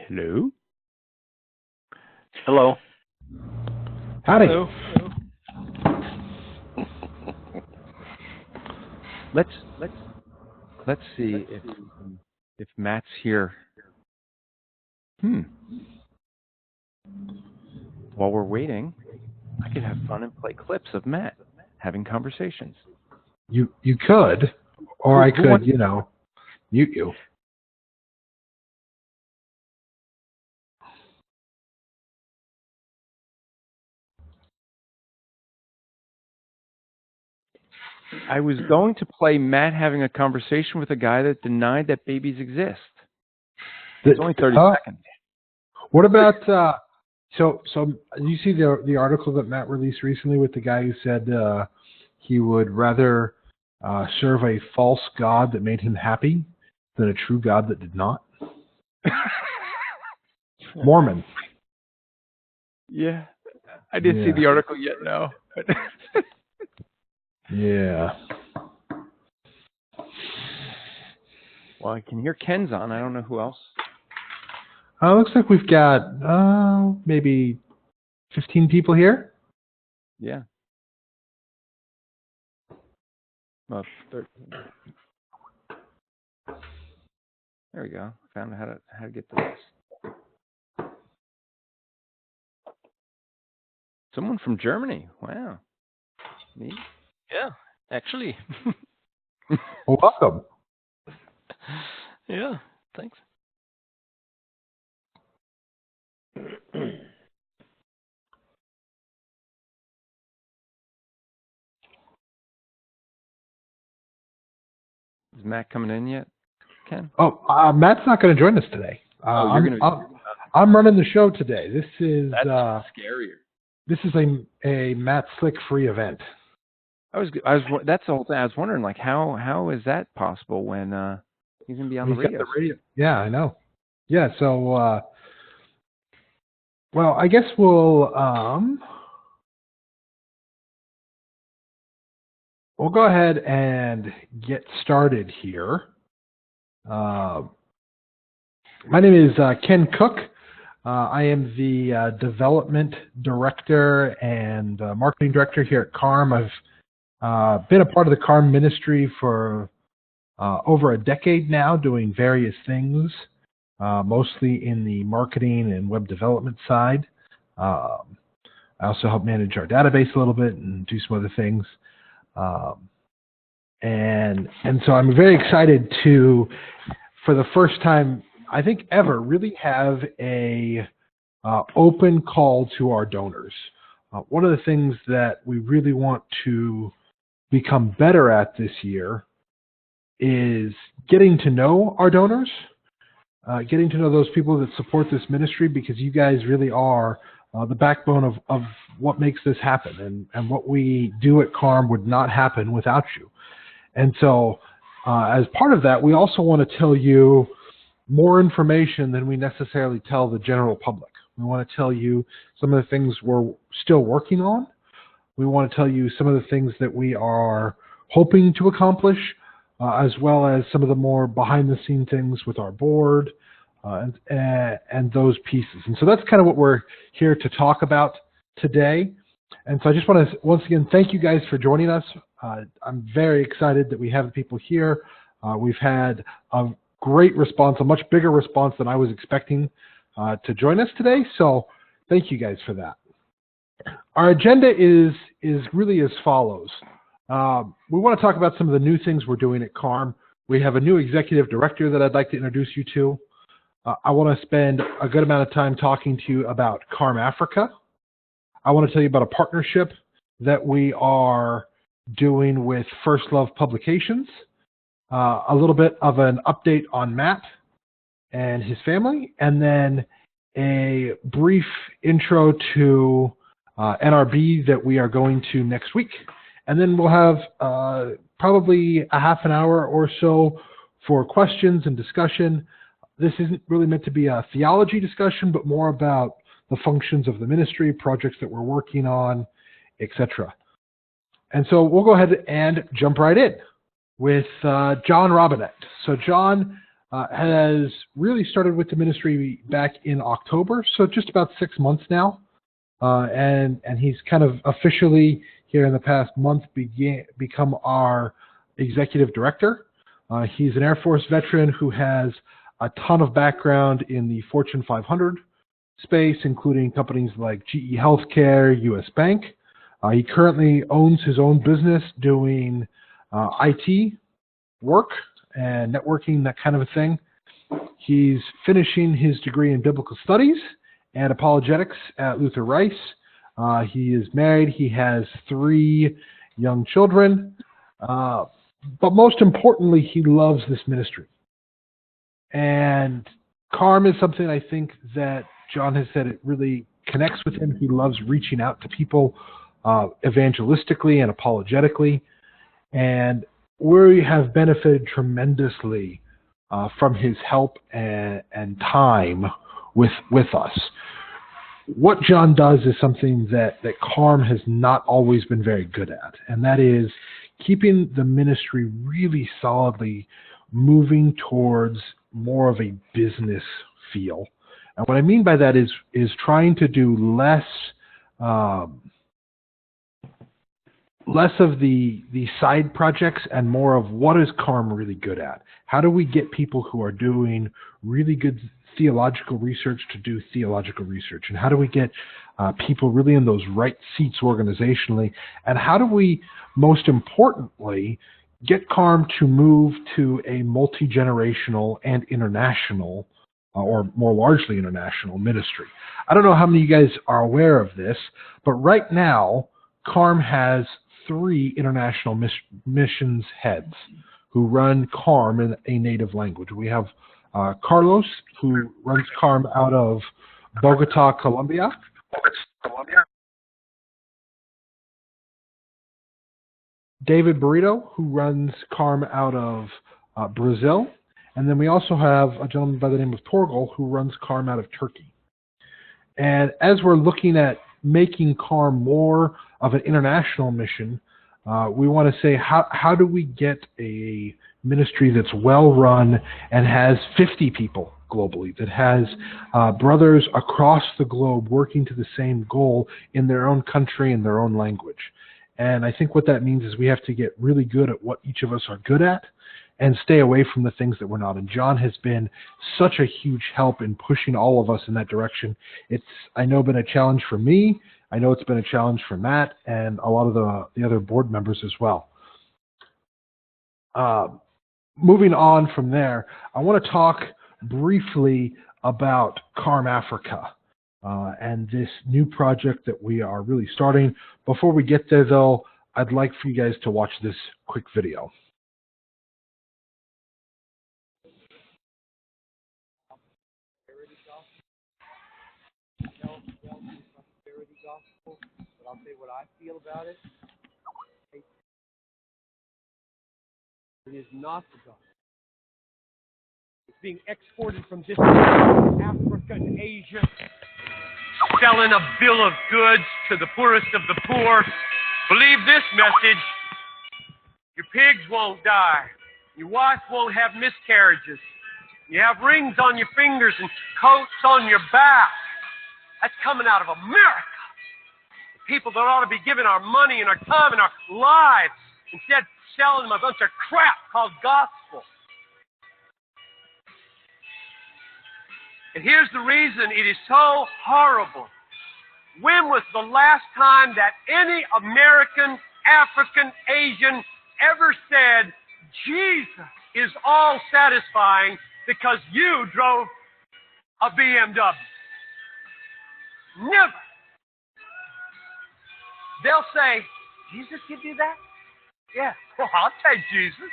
Hello? Hello. Howdy. Hello. Let's see if Matt's here. While we're waiting, I could have fun and play clips of Matt having conversations. You could, or I could, mute you. I was going to play Matt having a conversation with a guy that denied that babies exist. It's only 30 seconds. What about so you see the article that Matt released recently with the guy who said he would rather serve a false god that made him happy than a true god that did not? Mormon. Yeah. I didn't see the article yet, no. Yeah. Well, I can hear Ken's on. I don't know who else. Looks like we've got maybe 15 people here. Yeah. Well, 13. There we go. Found out how to get to this. Someone from Germany. Wow. Neat. Yeah, actually. Well, welcome. Yeah, thanks. Is Matt coming in yet, Ken? Oh, Matt's not going to join us today. I'm running the show today. This is that's scarier. This is a Matt Slick free event. That's the whole thing. I was wondering, like, how is that possible when he's gonna be on the radio? Got the radio? Yeah, I know. Yeah, so well, I guess we'll go ahead and get started here. My name is Ken Cook. I am the development director and marketing director here at CARM. I've been a part of the CARM ministry for over a decade now, doing various things, mostly in the marketing and web development side. I also help manage our database a little bit and do some other things. And so I'm very excited to, for the first time, I think ever, really have a open call to our donors. One of the things that we really want to become better at this year is getting to know our donors, getting to know those people that support this ministry, because you guys really are the backbone of what makes this happen, and what we do at CARM would not happen without you. And so as part of that, we also want to tell you more information than we necessarily tell the general public. We want to tell you some of the things we're still working on. We want to tell you some of the things that we are hoping to accomplish, as well as some of the more behind-the-scene things with our board and those pieces. And so that's kind of what we're here to talk about today. And so I just want to once again thank you guys for joining us. I'm very excited that we have the people here. We've had a great response, a much bigger response than I was expecting to join us today. So thank you guys for that. Our agenda is really as follows. We want to talk about some of the new things we're doing at CARM. We have a new executive director that I'd like to introduce you to. I want to spend a good amount of time talking to you about CARM Africa. I want to tell you about a partnership that we are doing with First Love Publications. A little bit of an update on Matt and his family, and then a brief intro to NRB that we are going to next week. And then we'll have probably a half an hour or so for questions and discussion. This isn't really meant to be a theology discussion, but more about the functions of the ministry, projects that we're working on, etc. And so we'll go ahead and jump right in with John Robinette. So John has really started with the ministry back in October, so just about 6 months now. And he's kind of officially here in the past month become our executive director. He's an Air Force veteran who has a ton of background in the Fortune 500 space, including companies like GE Healthcare, US Bank. He currently owns his own business doing IT work and networking, that kind of a thing. He's finishing his degree in biblical studies and apologetics at Luther Rice. He is married. He has 3 young children. But most importantly, he loves this ministry. And CARM is something I think that John has said it really connects with him. He loves reaching out to people evangelistically and apologetically. And we have benefited tremendously from his help and time with us. What John does is something that CARM has not always been very good at, and that is keeping the ministry really solidly moving towards more of a business feel. And what I mean by that is trying to do less of the side projects and more of what is CARM really good at. How do we get people who are doing really good theological research to do theological research? And how do we get people really in those right seats organizationally? And how do we, most importantly, get CARM to move to a multi-generational and international, or more largely international ministry? I don't know how many of you guys are aware of this, but right now, CARM has 3 international missions heads who run CARM in a native language. We have Carlos, who runs CARM out of Bogota, Colombia. David Burrito, who runs CARM out of Brazil. And then we also have a gentleman by the name of Torgal, who runs CARM out of Turkey. And as we're looking at making CARM more of an international mission, we want to say, how do we get a ministry that's well run and has 50 people globally, that has brothers across the globe working to the same goal in their own country and their own language? And I think what that means is we have to get really good at what each of us are good at and stay away from the things that we're not. And John has been such a huge help in pushing all of us in that direction. It's, I know, been a challenge for me. I know it's been a challenge for Matt and a lot of the other board members as well. Moving on from there, I want to talk briefly about CARM Africa and this new project that we are really starting. Before we get there, though, I'd like for you guys to watch this quick video. But I'll say what I feel about it. It is not the gospel. It's being exported from distant Africa and Asia, selling a bill of goods to the poorest of the poor. Believe this message: your pigs won't die. Your wife won't have miscarriages. You have rings on your fingers and coats on your back. That's coming out of America. People that ought to be giving our money and our time and our lives, instead selling them a bunch of crap called gospel. And here's the reason it is so horrible. When was the last time that any American, African, Asian ever said, Jesus is all satisfying because you drove a BMW? Never. They'll say, Jesus give you that? Yeah, well, I'll take Jesus.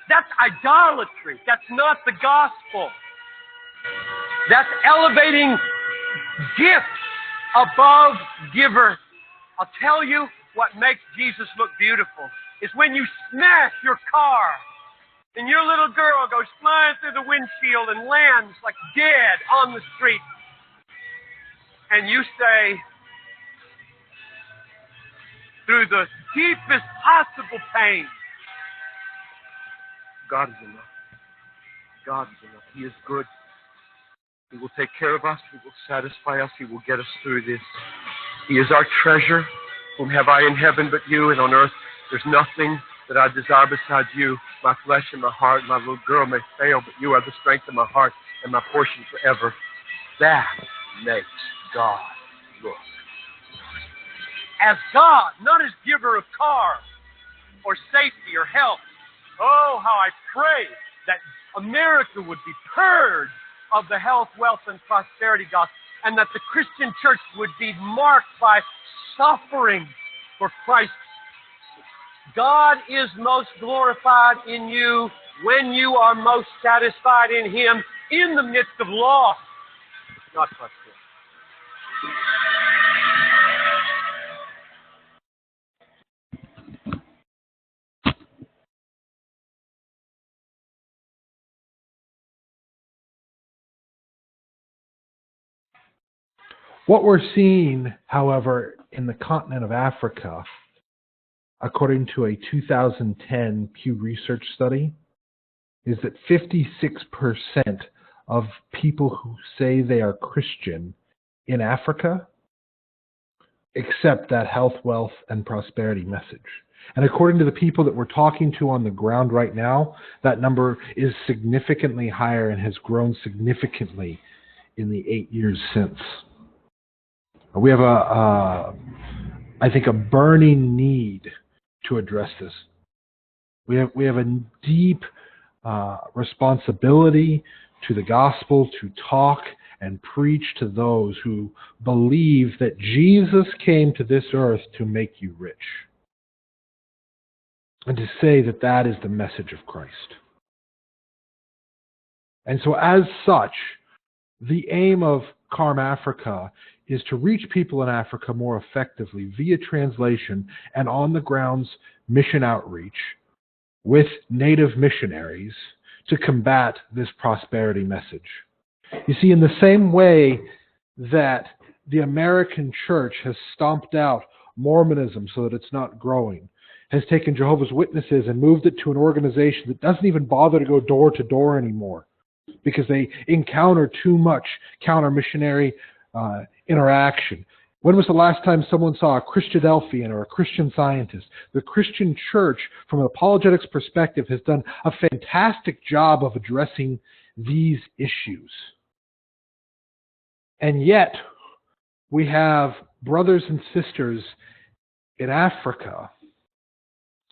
That's idolatry. That's not the gospel. That's elevating gift above giver. I'll tell you what makes Jesus look beautiful is when you smash your car and your little girl goes flying through the windshield and lands like dead on the street. And you say, through the deepest possible pain, God is enough. God is enough. He is good. He will take care of us. He will satisfy us. He will get us through this. He is our treasure. Whom have I in heaven but you? And on earth there's nothing that I desire besides you. My flesh and my heart, my little girl may fail, but you are the strength of my heart and my portion forever. That makes God look as God, not as giver of cars or safety or health. Oh, how I pray that America would be purged of the health, wealth, and prosperity gospel, and that the Christian church would be marked by suffering for Christ. God is most glorified in you when you are most satisfied in Him in the midst of loss, not prosperity. What we're seeing, however, in the continent of Africa, according to a 2010 Pew Research study, is that 56% of people who say they are Christian in Africa accept that health, wealth, and prosperity message. And according to the people that we're talking to on the ground right now, that number is significantly higher and has grown significantly in the 8 years since. We have I think, a burning need to address this. We have a deep responsibility to the gospel to talk and preach to those who believe that Jesus came to this earth to make you rich, and to say that that is the message of Christ. And so as such, the aim of CARM Africa is to reach people in Africa more effectively via translation and on-the-grounds mission outreach with native missionaries to combat this prosperity message. You see, in the same way that the American church has stomped out Mormonism so that it's not growing, has taken Jehovah's Witnesses and moved it to an organization that doesn't even bother to go door to door anymore because they encounter too much counter-missionary interaction. When was the last time someone saw a Christadelphian or a Christian Scientist? The Christian church, from an apologetics perspective, has done a fantastic job of addressing these issues. And yet, we have brothers and sisters in Africa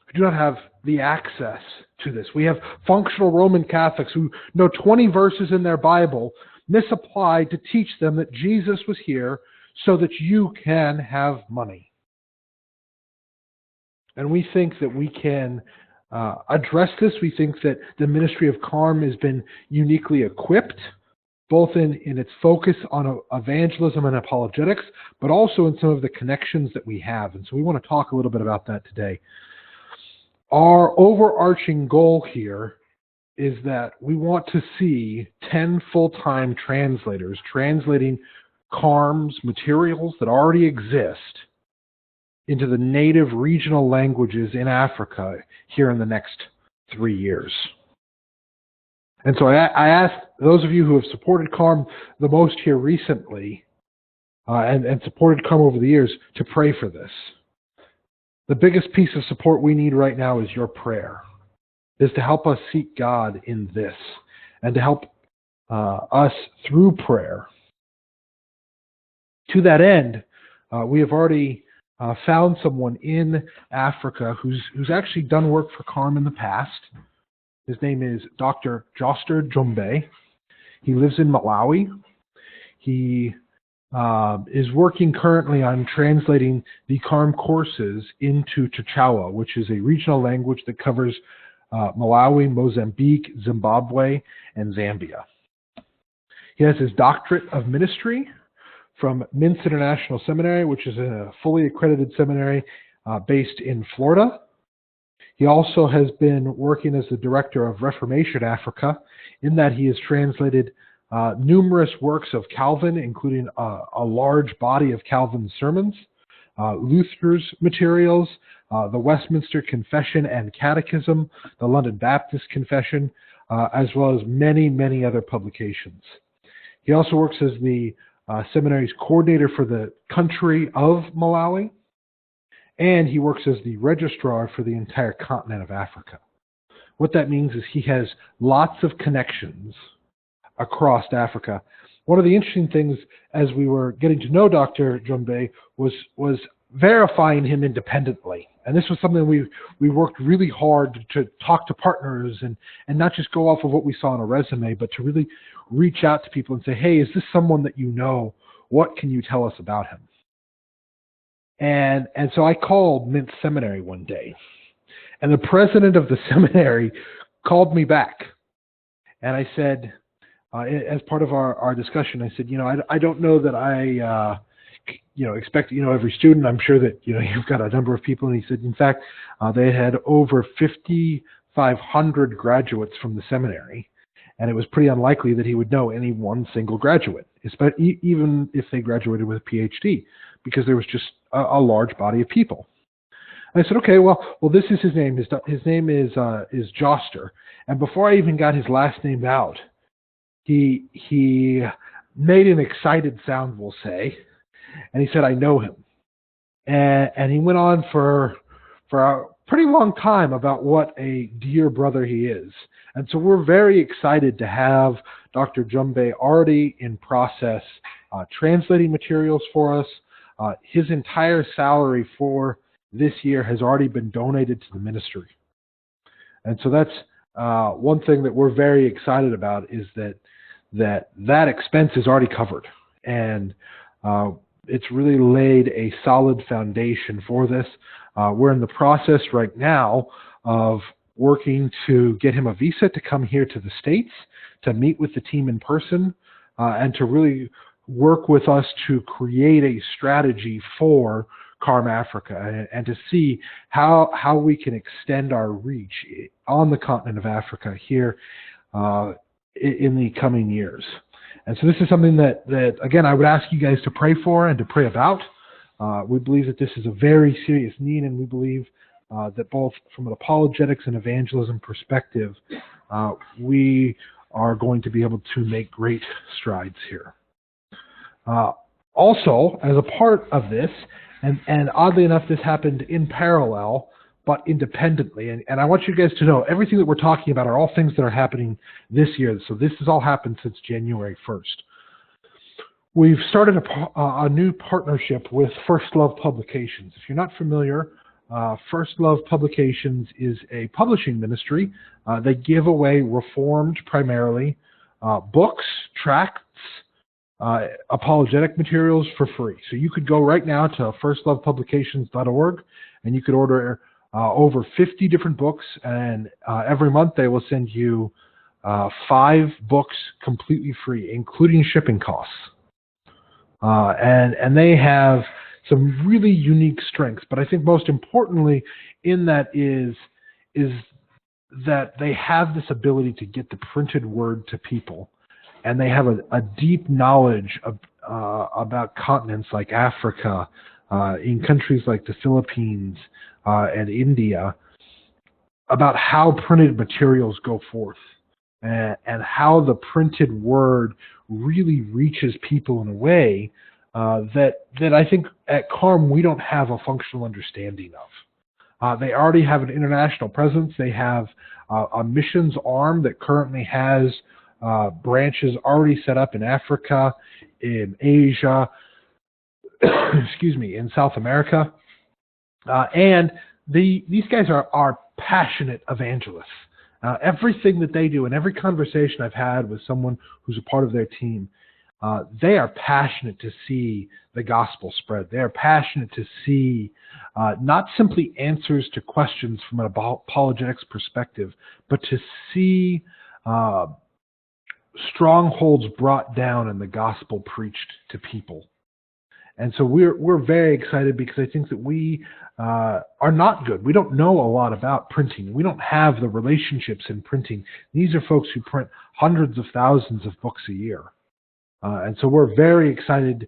who do not have the access to this. We have functional Roman Catholics who know 20 verses in their Bible misapplied to teach them that Jesus was here so that you can have money. And we think that we can address this. We think that the ministry of CARM has been uniquely equipped, both in its focus on evangelism and apologetics, but also in some of the connections that we have. And so we want to talk a little bit about that today. Our overarching goal here is that we want to see 10 full-time translators translating CARM's materials that already exist into the native regional languages in Africa here in the next 3 years. And so I asked those of you who have supported CARM the most here recently and supported CARM over the years to pray for this. The biggest piece of support we need right now is your prayer, is to help us seek God in this and to help us through prayer. To that end, we have already found someone in Africa who's actually done work for CARM in the past. His name is Dr. Joster Jombe. He lives in Malawi. He is working currently on translating the CARM courses into Chichewa, which is a regional language that covers Malawi, Mozambique, Zimbabwe, and Zambia. He has his doctorate of ministry from Mintz International Seminary, which is a fully accredited seminary based in Florida. He also has been working as the director of Reformation Africa, in that he has translated numerous works of Calvin, including a large body of Calvin's sermons, Luther's materials, the Westminster Confession and Catechism, the London Baptist Confession, as well as many, many other publications. He also works as the seminary's coordinator for the country of Malawi, and he works as the registrar for the entire continent of Africa. What that means is he has lots of connections across Africa. One of the interesting things as we were getting to know Dr. Jumbe was verifying him independently. And this was something we worked really hard to talk to partners and not just go off of what we saw on a resume, but to really reach out to people and say, hey, is this someone that you know? What can you tell us about him? And so I called Mint Seminary one day, and the president of the seminary called me back. And I said, as part of our discussion, I said, I don't know that I, expect, every student. I'm sure that, you've got a number of people. And he said, in fact, they had over 5,500 graduates from the seminary. And it was pretty unlikely that he would know any one single graduate, even if they graduated with a PhD, because there was just a large body of people. And I said, okay, well, this is his name. His name is Joster. And before I even got his last name out, he made an excited sound, we'll say, and he said, I know him. And he went on for a pretty long time about what a dear brother he is. And so we're very excited to have Dr. Jumbe already in process translating materials for us. His entire salary for this year has already been donated to the ministry. And so that's one thing that we're very excited about, is that expense is already covered. And it's really laid a solid foundation for this. We're in the process right now of working to get him a visa to come here to the States, to meet with the team in person, and to really work with us to create a strategy for CARM Africa, and to see how we can extend our reach on the continent of Africa here in the coming years. And so this is something that again, I would ask you guys to pray for and to pray about. We believe that this is a very serious need, and we believe that both from an apologetics and evangelism perspective, we are going to be able to make great strides here. Also, as a part of this, and oddly enough, this happened in parallel, but independently. And I want you guys to know, everything that we're talking about are all things that are happening this year. So this has all happened since January 1st. We've started a new partnership with First Love Publications. If you're not familiar, First Love Publications is a publishing ministry. They give away Reformed, primarily, books, tracts, apologetic materials for free. So you could go right now to firstlovepublications.org, and you could order over 50 different books, and every month they will send you 5 books completely free, including shipping costs. And they have some really unique strengths, but I think most importantly in that is that they have this ability to get the printed word to people, and they have a deep knowledge of about continents like Africa, in countries like the Philippines and India, about how printed materials go forth, and how the printed word really reaches people in a way that I think at CARM we don't have a functional understanding of. They already have an international presence. They have a missions arm that currently has branches already set up in Africa, in Asia, excuse me, in South America. And these guys are passionate evangelists. Everything that they do, and every conversation I've had with someone who's a part of their team, they are passionate to see the gospel spread. They are passionate to see not simply answers to questions from an apologetics perspective, but to see strongholds brought down and the gospel preached to people. And so we're very excited, because I think that we are not good. We don't know a lot about printing. We don't have the relationships in printing. These are folks who print hundreds of thousands of books a year. And so we're very excited.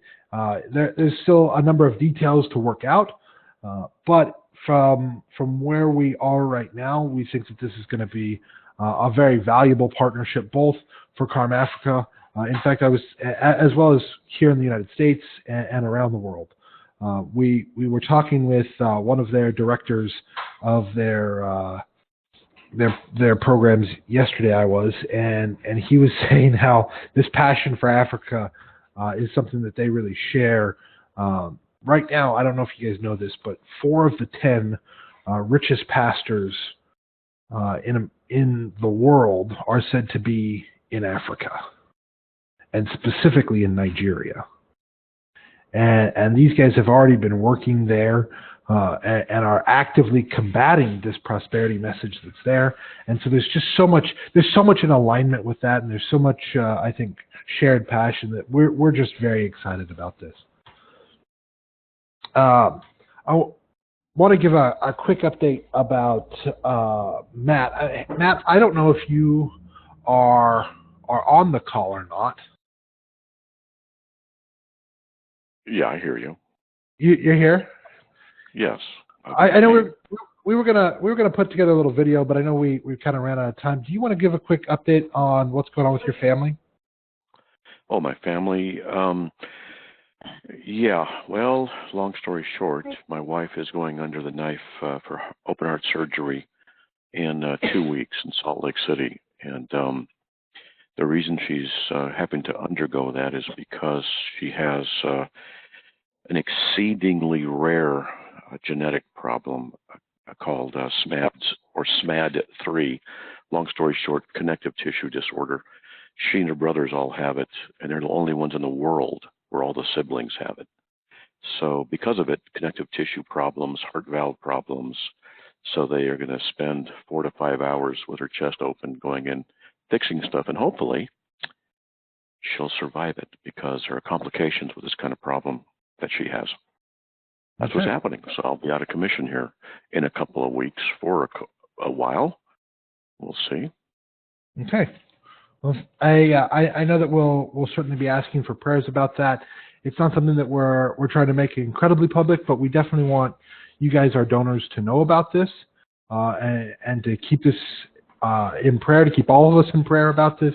There's still a number of details to work out, but from where we are right now, we think that this is going to be a very valuable partnership, both for CARM Africa. In fact, I was, as well as here in the United States and around the world. We were talking with one of their directors of their programs yesterday. And he was saying how this passion for Africa is something that they really share. Right now, I don't know if you guys know this, but 4 of the 10 richest pastors in the world are said to be in Africa, and specifically in Nigeria. And these guys have already been working there and are actively combating this prosperity message that's there. And so there's so much in alignment with that, and there's so much, I think, shared passion that we're just very excited about this. I want to give a quick update about Matt. Matt, I don't know if you are on the call or not. Yeah, I hear you. You're here? Yes. I know we were gonna put together a little video, but I know we kind of ran out of time. Do you want to give a quick update on what's going on with your family? Oh, my family. Yeah. Well, long story short, my wife is going under the knife for open heart surgery in 2 weeks in Salt Lake City, and the reason she's having to undergo that is because she has an exceedingly rare genetic problem called SMAD or SMAD3. Long story short, connective tissue disorder. She and her brothers all have it, and they're the only ones in the world where all the siblings have it. So because of it, connective tissue problems, heart valve problems. So they are going to spend 4 to 5 hours with her chest open, going in, fixing stuff, and hopefully she'll survive it, because there are complications with this kind of problem that she has. That's what's happening. So I'll be out of commission here in a couple of weeks for a while. We'll see. Okay. Well, I know that we'll certainly be asking for prayers about that. It's not something that we're trying to make incredibly public, but we definitely want you guys, our donors, to know about this and to keep this in prayer, to keep all of us in prayer about this.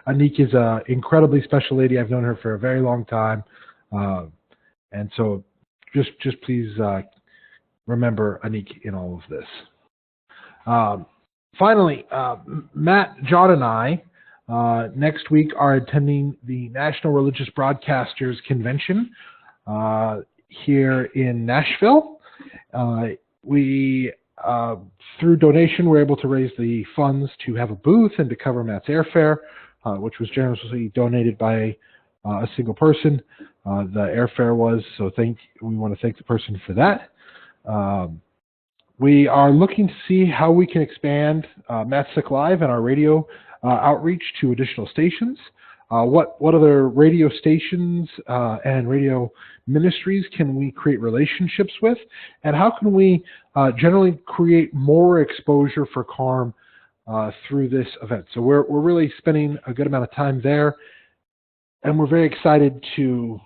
Anik is an incredibly special lady. I've known her for a very long time. And so just please remember Anik in all of this. Finally, Matt, John, and I next week are attending the National Religious Broadcasters Convention here in Nashville. We, through donation, were able to raise the funds to have a booth and to cover Matt's airfare, which was generously donated by a single person. The airfare was, so we want to thank the person for that. We are looking to see how we can expand Matt Sick Live and our radio outreach to additional stations. What other radio stations and radio ministries can we create relationships with? And how can we generally create more exposure for CARM through this event? So we're really spending a good amount of time there, and we're very excited to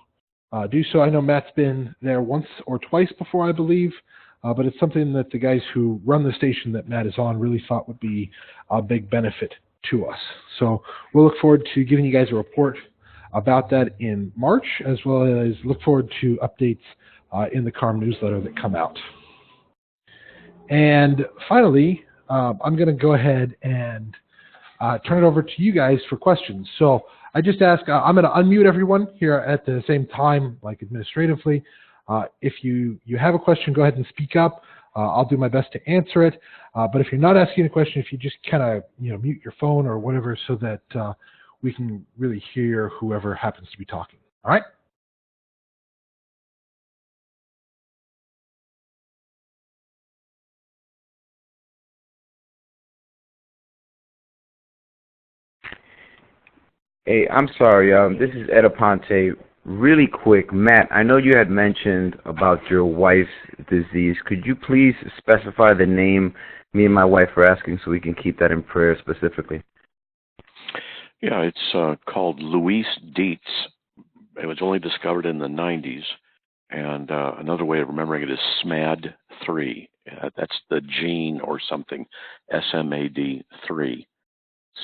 do so. I know Matt's been there once or twice before, I believe, but it's something that the guys who run the station that Matt is on really thought would be a big benefit to us. So we'll look forward to giving you guys a report about that in March, as well as look forward to updates in the CARM newsletter that come out. And finally, I'm going to go ahead and turn it over to you guys for questions. So I just ask, I'm going to unmute everyone here at the same time, like administratively. If you have a question, go ahead and speak up. I'll do my best to answer it. But if you're not asking a question, if you just kind of mute your phone or whatever, so that we can really hear whoever happens to be talking. All right? Hey, I'm sorry. This is Ed Aponte. Really quick, Matt, I know you had mentioned about your wife's disease. Could you please specify the name me and my wife are asking so we can keep that in prayer specifically? Yeah, it's called Louise Dietz. It was only discovered in the 90s. And another way of remembering it is SMAD SMAD3. That's the gene or something, SMAD3.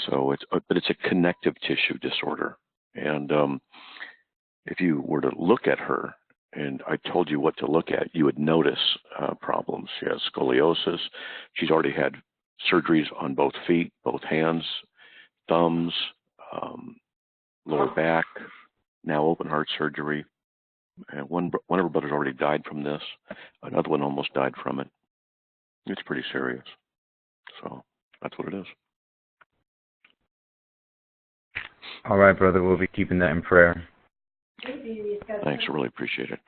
So but it's a connective tissue disorder. And if you were to look at her, and I told you what to look at, you would notice problems. She has scoliosis. She's already had surgeries on both feet, both hands, thumbs, lower back, now open heart surgery. And one of her brothers already died from this. Another one almost died from it. It's pretty serious. So that's what it is. All right, brother. We'll be keeping that in prayer. Thanks. I really appreciate it.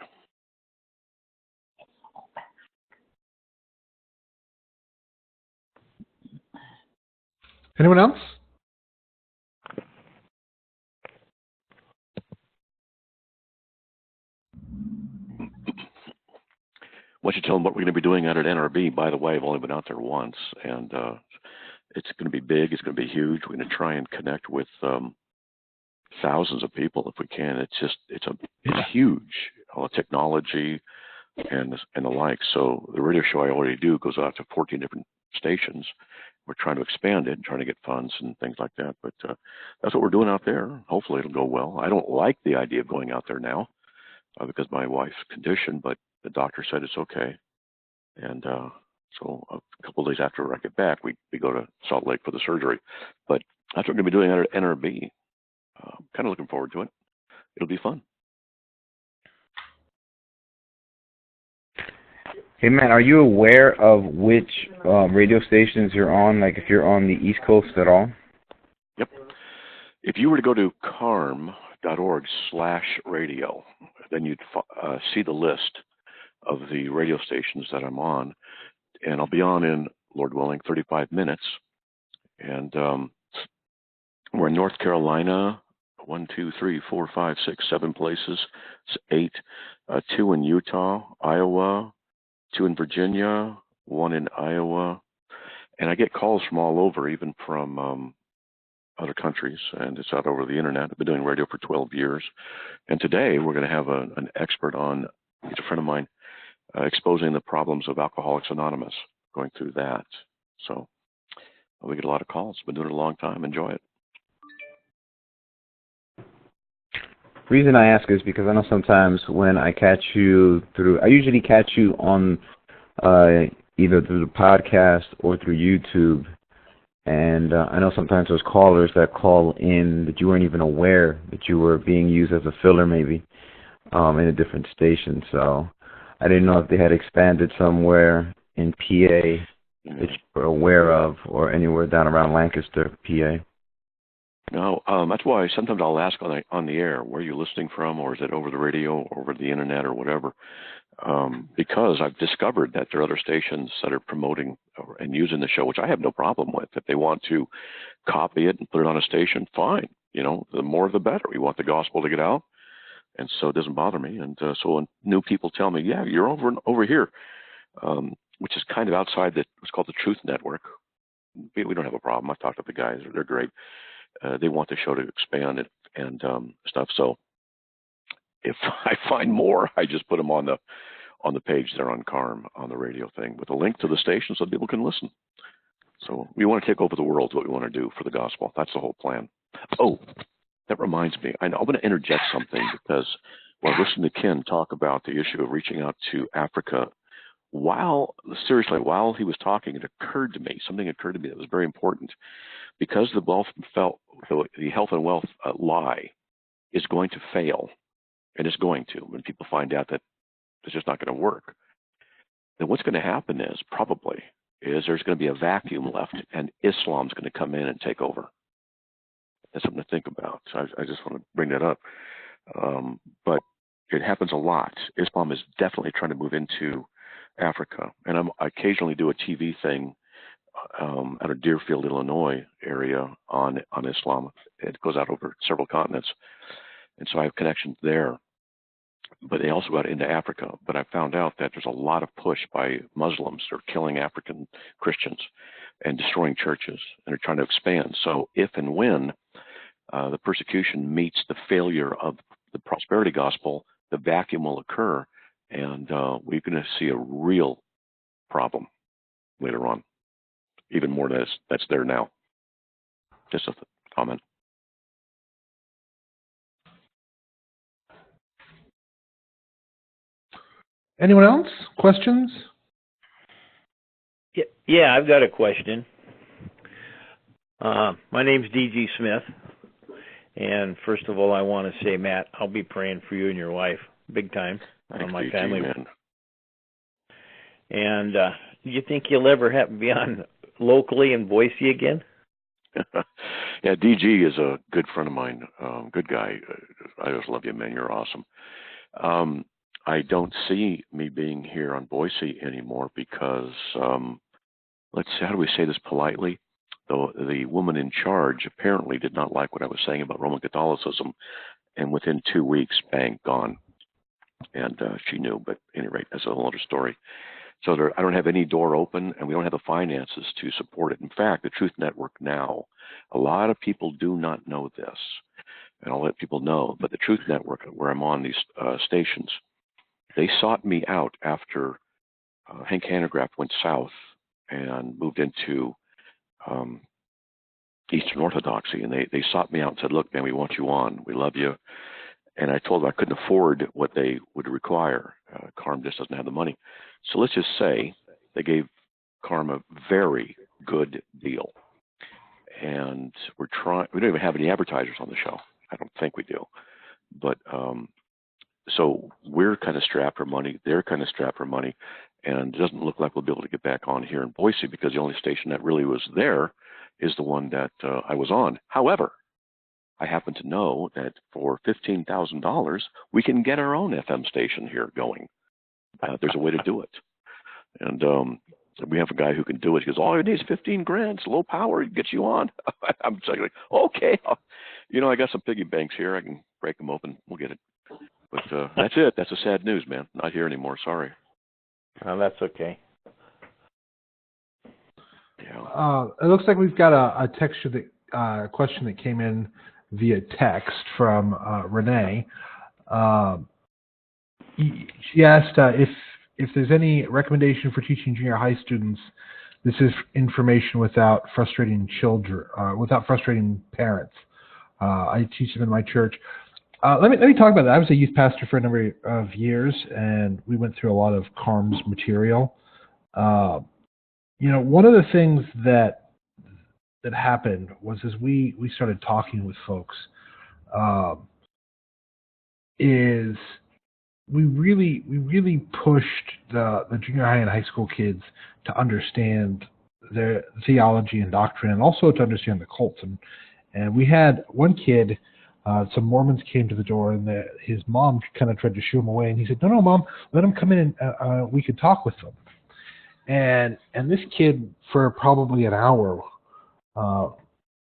Anyone else? Why don't you tell them what we're going to be doing out at NRB? By the way, I've only been out there once, and it's going to be big. It's going to be huge. We're going to try and connect with thousands of people if we can. It's huge, all the technology and the like. So the radio show I already do goes out to 14 different stations. We're trying to expand it and trying to get funds and things like that. But that's what we're doing out there. Hopefully it'll go well. I don't like the idea of going out there now because my wife's condition, but the doctor said it's okay. And so a couple of days after I get back, we go to Salt Lake for the surgery. But that's what we're going to be doing at NRB. Kind of looking forward to it. It'll be fun. Hey, man, are you aware of which radio stations you're on, like if you're on the East Coast at all? Yep. If you were to go to carm.org/radio, then you'd see the list of the radio stations that I'm on. And I'll be on in, Lord willing, 35 minutes. And we're in North Carolina, 1, 2, 3, 4, 5, 6, 7 places. It's 8. 2 in Utah, Iowa, 2 in Virginia, 1 in Iowa. And I get calls from all over, even from other countries, and it's out over the internet. I've been doing radio for 12 years. And today we're going to have an expert on, he's a friend of mine, exposing the problems of Alcoholics Anonymous, going through that. So we get a lot of calls. Been doing it a long time. Enjoy it. The reason I ask is because I know sometimes when I catch you through, I usually catch you on either through the podcast or through YouTube. And I know sometimes there's callers that call in that you weren't even aware that you were being used as a filler maybe in a different station. So I didn't know if they had expanded somewhere in PA that you were aware of or anywhere down around Lancaster, PA. No, that's why sometimes I'll ask on the air, where are you listening from, or is it over the radio, or over the internet, or whatever? Because I've discovered that there are other stations that are promoting and using the show, which I have no problem with. If they want to copy it and put it on a station, fine. You know, the more the better. We want the gospel to get out, and so it doesn't bother me. And so when new people tell me, yeah, you're over here, which is kind of outside what's called the Truth Network, we don't have a problem. I've talked to the guys; they're great. They want the show to expand it and stuff. So if I find more, I just put them on the page there on CARM on the radio thing with a link to the station so people can listen. So we want to take over the world. What we want to do for the gospel. That's the whole plan. Oh, that reminds me. I'm going to interject something because while listening to Ken talk about the issue of reaching out to Africa, while he was talking, something occurred to me that was very important. Because the health and wealth lie is going to fail, and it's going to when people find out that it's just not going to work, then what's going to happen is there's going to be a vacuum left, and Islam's going to come in and take over. That's something to think about. So I just want to bring that up. But it happens a lot. Islam is definitely trying to move into Africa, and I occasionally do a TV thing out of Deerfield, Illinois area on Islam. It goes out over several continents. And so I have connections there. But they also got into Africa. But I found out that there's a lot of push by Muslims. They're killing African Christians and destroying churches. And they're trying to expand. So if and when the persecution meets the failure of the prosperity gospel, the vacuum will occur. And we're going to see a real problem later on. Even more than that's there now. Just a comment. Anyone else? Questions? Yeah, I've got a question. My name's D.G. Smith. And first of all, I want to say, Matt, I'll be praying for you and your wife big time. Thanks, On my DG, family. Man. And do you think you'll ever have to be on locally in Boise again? Yeah, DG is a good friend of mine. Good guy. I just love you, man. You're awesome. I don't see me being here on Boise anymore because, let's see, how do we say this politely? The woman in charge apparently did not like what I was saying about Roman Catholicism, and within 2 weeks, bang, gone. And she knew, but at any rate, that's a whole other story. So I don't have any door open, and we don't have the finances to support it. In fact, the Truth Network now, a lot of people do not know this, and I'll let people know, but the Truth Network, where I'm on these stations, they sought me out after Hank Hanegraaff went south and moved into Eastern Orthodoxy, and they sought me out and said, look, man, we want you on. We love you. And I told them I couldn't afford what they would require. CARM just doesn't have the money. So let's just say they gave CARM a very good deal. And we don't even have any advertisers on the show. I don't think we do. But so we're kind of strapped for money. They're kind of strapped for money. And it doesn't look like we'll be able to get back on here in Boise because the only station that really was there is the one that I was on. However, I happen to know that for $15,000, we can get our own FM station here going. There's a way to do it. And we have a guy who can do it. He goes, all it needs is 15 grand. It's low power. It gets you on. I'm just like, okay. I got some piggy banks here. I can break them open. We'll get it. But that's it. That's the sad news, man. Not here anymore. Sorry. Oh, that's okay. Yeah. It looks like we've got a question that came in via text from Renee. She asked if there's any recommendation for teaching junior high students. This is information without frustrating without frustrating parents. I teach them in my church. Let me talk about that. I was a youth pastor for a number of years, and we went through a lot of CARM's material. One of the things that happened was as we started talking with folks, is we really pushed the junior high and high school kids to understand their theology and doctrine, and also to understand the cults. And we had one kid. Some Mormons came to the door, and his mom kind of tried to shoo him away. And he said, "No, Mom, let him come in, and we could talk with them." And this kid, for probably an hour,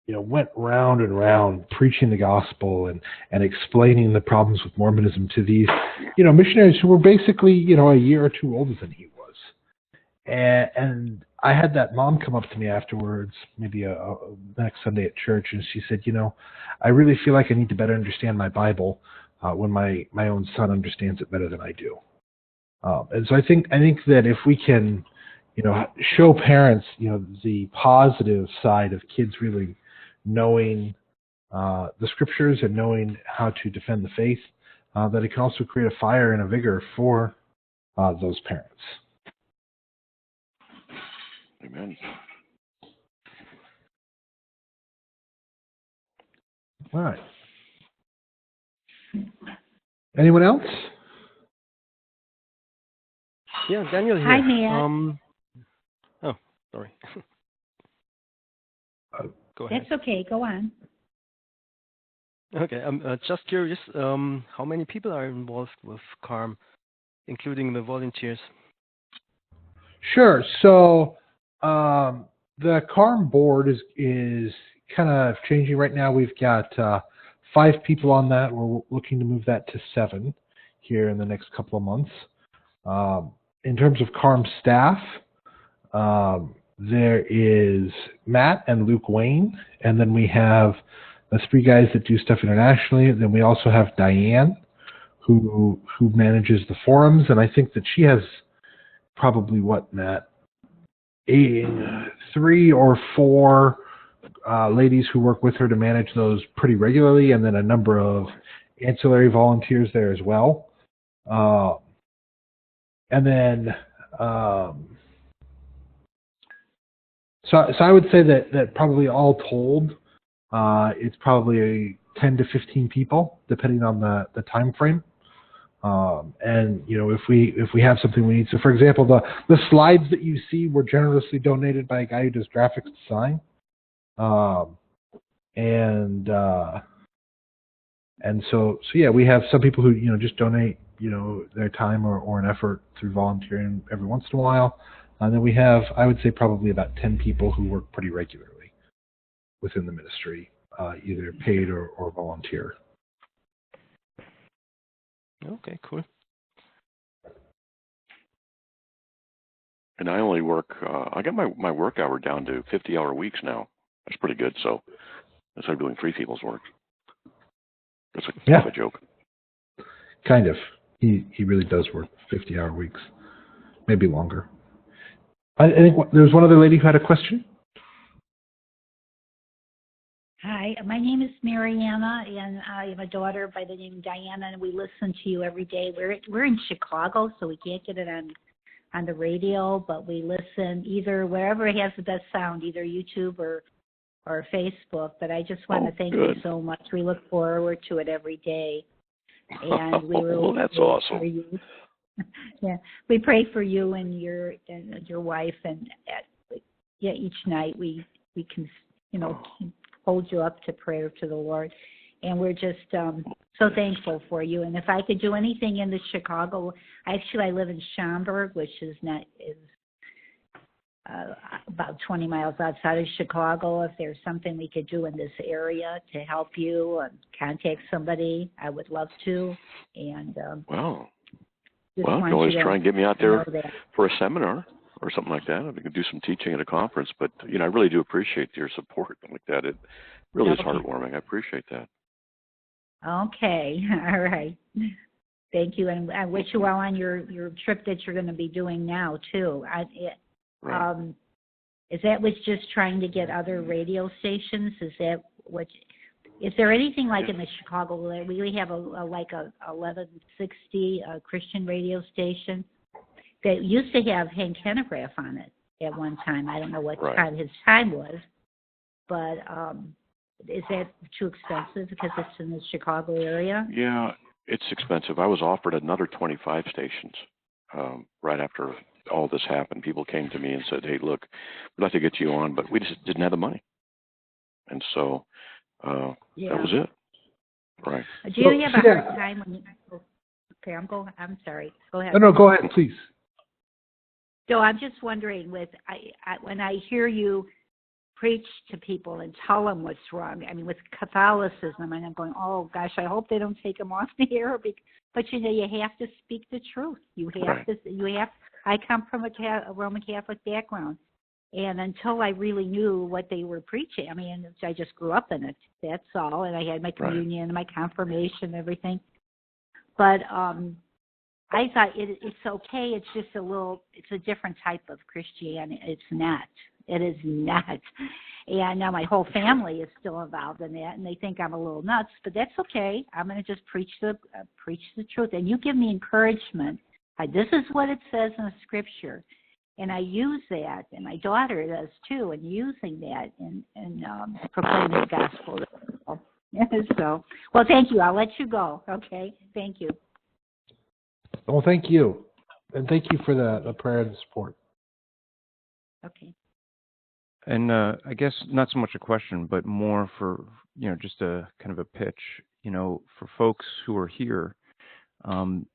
went round and round preaching the gospel and explaining the problems with Mormonism to these, missionaries who were basically, a year or two older than he was. And I had that mom come up to me afterwards, maybe next Sunday at church, and she said, I really feel like I need to better understand my Bible when my own son understands it better than I do. And so I think that if we can, show parents, the positive side of kids really knowing the scriptures and knowing how to defend the faith, that it can also create a fire and a vigor for those parents. Amen. All right. Anyone else? Yeah, Daniel here. Hi, Matt. Oh, sorry. Go ahead. That's okay. Go on. Okay, I'm just curious, how many people are involved with CARM, including the volunteers? Sure. So the CARM board is kind of changing right now. We've got 5 people on that. We're looking to move that to 7 here in the next couple of months. In terms of CARM staff, there is Matt and Luke Wayne, and then we have the 3 guys that do stuff internationally. Then we also have Diane, who manages the forums, and I think that she has probably, Matt, 3 or 4 ladies who work with her to manage those pretty regularly, and then a number of ancillary volunteers there as well. And then, so I would say that probably all told, it's probably 10 to 15 people, depending on the time frame. And if we have something we need, so for example, the slides that you see were generously donated by a guy who does graphics design. And so yeah, we have some people who just donate their time or an effort through volunteering every once in a while, and then we have, I would say, probably about 10 people who work pretty regularly within the ministry, either paid or volunteer. Okay, cool. And I only work, I got my work hour down to 50-hour weeks now. That's pretty good. So that's like doing 3 people's work. That's kind of a joke. Kind of. He really does work 50-hour weeks, maybe longer. I think there's one other lady who had a question. Hi, my name is Mariana, and I have a daughter by the name of Diana, and we listen to you every day. We're in Chicago, so we can't get it on the radio, but we listen either wherever it has the best sound, either YouTube or Facebook. But I just want to thank you so much. We look forward to it every day. And we were that's awesome. You. Yeah, we pray for you and your wife, and each night we can hold you up to prayer to the Lord, and we're just so thankful for you. And if I could do anything in the Chicago, I live in Schaumburg, which is about 20 miles outside of Chicago. If there's something we could do in this area to help you and contact somebody, I would love to. And well, you can always try and get me out there for a seminar or something like that. We could do some teaching at a conference. But I really do appreciate your support like that. It really is heartwarming. I appreciate that. Okay, all right. Thank you, and I wish you well on your trip that you're going to be doing now too. Right. Is that what's just trying to get other radio stations? Is that what? Is there anything like in the Chicago? We have a 1160 Christian radio station that used to have Hank Hennegraaff on it at one time. I don't know what his time was, but is that too expensive because it's in the Chicago area? Yeah, it's expensive. I was offered another 25 stations right after all this happened. People came to me and said, "Hey, look, we'd like to get you on, but we just didn't have the money." And so that was it. Right. Do you have a hard time when you? Okay, I'm sorry. Go ahead. No, go ahead, please. So I'm just wondering, when I hear you preach to people and tell them what's wrong, I mean, with Catholicism, and I'm going, oh gosh, I hope they don't take them off the air. But you have to speak the truth. You have to. I come from a Roman Catholic background, and until I really knew what they were preaching, I mean, I just grew up in it. That's all, and I had my communion and my confirmation and everything. But I thought it's okay. It's just it's a different type of Christianity. It's not. It is not. And now my whole family is still involved in that, and they think I'm a little nuts, but that's okay. I'm going to just preach the truth. And you give me encouragement. This is what it says in the scripture. And I use that, and my daughter does too, and using that in proclaiming the gospel. So, well, thank you. I'll let you go. Okay? Thank you. Well, thank you. And thank you for the prayer and the support. Okay. And I guess not so much a question, but more for, just a kind of a pitch, for folks who are here. When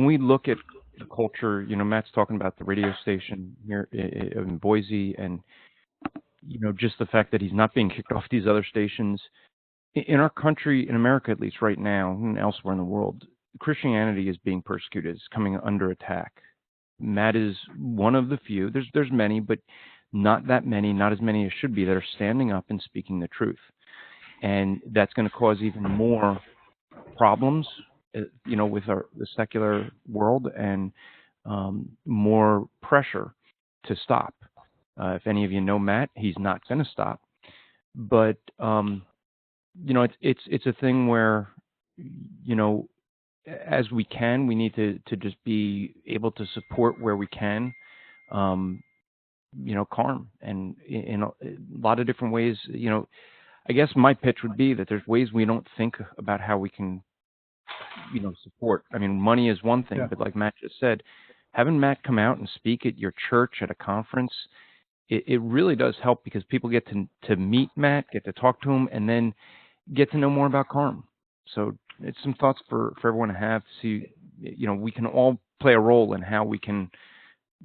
we look at the culture, Matt's talking about the radio station here in Boise and, just the fact that he's not being kicked off these other stations. In our country, in America at least right now, and elsewhere in the world, Christianity is being persecuted. It's coming under attack. Matt is one of the few. There's many, but not that many, not as many as should be, that are standing up and speaking the truth. And that's going to cause even more problems, with the secular world, and more pressure to stop. If any of you know Matt, he's not going to stop. But it's a thing where, as we can, we need to just be able to support where we can. CARM, and in a lot of different ways. I guess my pitch would be that there's ways we don't think about how we can, support. I mean, money is one thing, but like Matt just said, having Matt come out and speak at your church at a conference, it really does help, because people get to meet Matt, get to talk to him, and then get to know more about CARM. So it's some thoughts for everyone to have to see, we can all play a role in how we can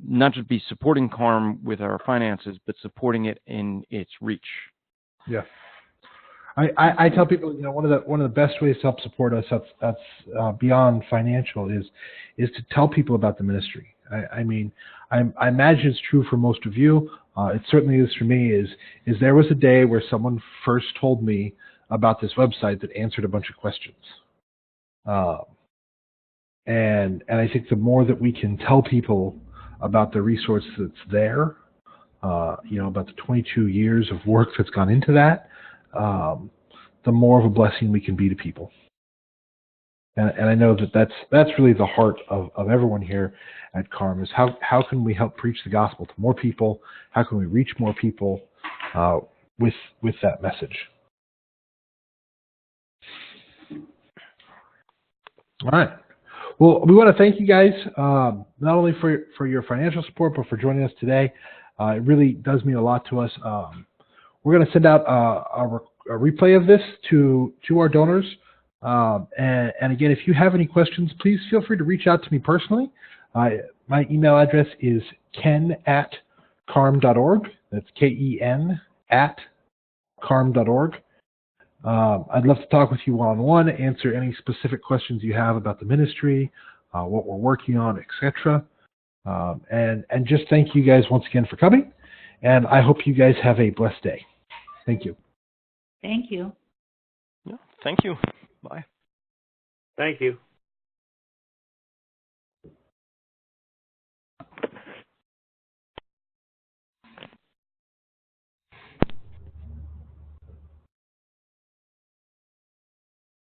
not just be supporting CARM with our finances, but supporting it in its reach. Yeah. I tell people, one of the best ways to help support us that's beyond financial is to tell people about the ministry. I imagine it's true for most of you. It certainly is for me. Is there was a day where someone first told me about this website that answered a bunch of questions, and I think the more that we can tell people about the resource that's there, about the 22 years of work that's gone into that, the more of a blessing we can be to people. And I know that's really the heart of everyone here at CARM, is how can we help preach the gospel to more people? How can we reach more people with that message? All right. Well, we want to thank you guys, not only for your financial support, but for joining us today. It really does mean a lot to us. We're going to send out a replay of this to our donors. And again, if you have any questions, please feel free to reach out to me personally. My email address is ken@carm.org. That's KEN @carm.org. I'd love to talk with you one-on-one, answer any specific questions you have about the ministry, what we're working on, etc. And just thank you guys once again for coming. And I hope you guys have a blessed day. Thank you. Thank you. Yeah, thank you. Bye. Thank you.